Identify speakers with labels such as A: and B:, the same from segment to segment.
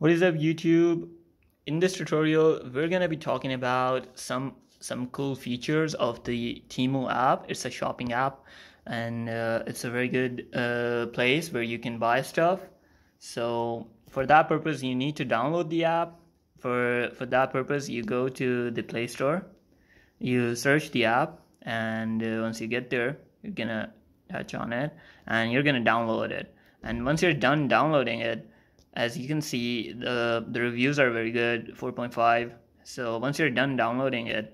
A: What is up, YouTube? In this tutorial, we're gonna be talking about some cool features of the Temu app. It's a shopping app, and it's a very good place where you can buy stuff. So for that purpose, you need to download the app. For that purpose, you go to the Play Store, you search the app, and once you get there, you're gonna touch on it, and you're gonna download it. And once you're done downloading it, as you can see, the reviews are very good, 4.5. So once you're done downloading it,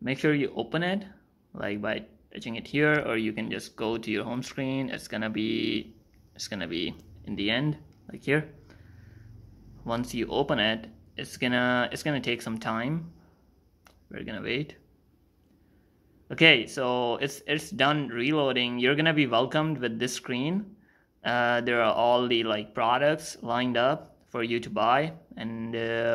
A: make sure you open it, like by touching it here, or you can just go to your home screen. It's gonna be in the end, like here. Once you open it, it's gonna take some time. We're gonna wait. Okay, so it's done reloading. You're gonna be welcomed with this screen. There are all the products lined up for you to buy, and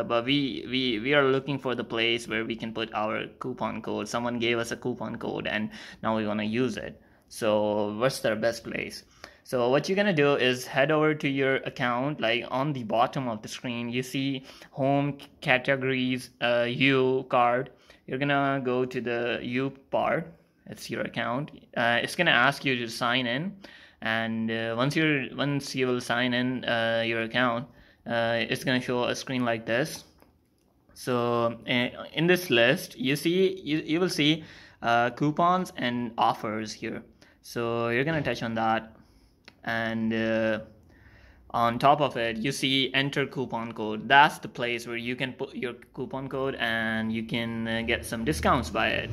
A: but we are looking for the place where we can put our coupon code. Someone gave us a coupon code, and now we want to use it. So what's the best place? So what you're gonna do is head over to your account. Like on the bottom of the screen, you see home, categories, you, card. You're gonna go to the you part. It's your account. It's gonna ask you to sign in. And once you will sign in your account, it's gonna show a screen like this. So in this list, you will see coupons and offers here. So you're gonna touch on that, and on top of it, you see enter coupon code. That's the place where you can put your coupon code and you can get some discounts by it.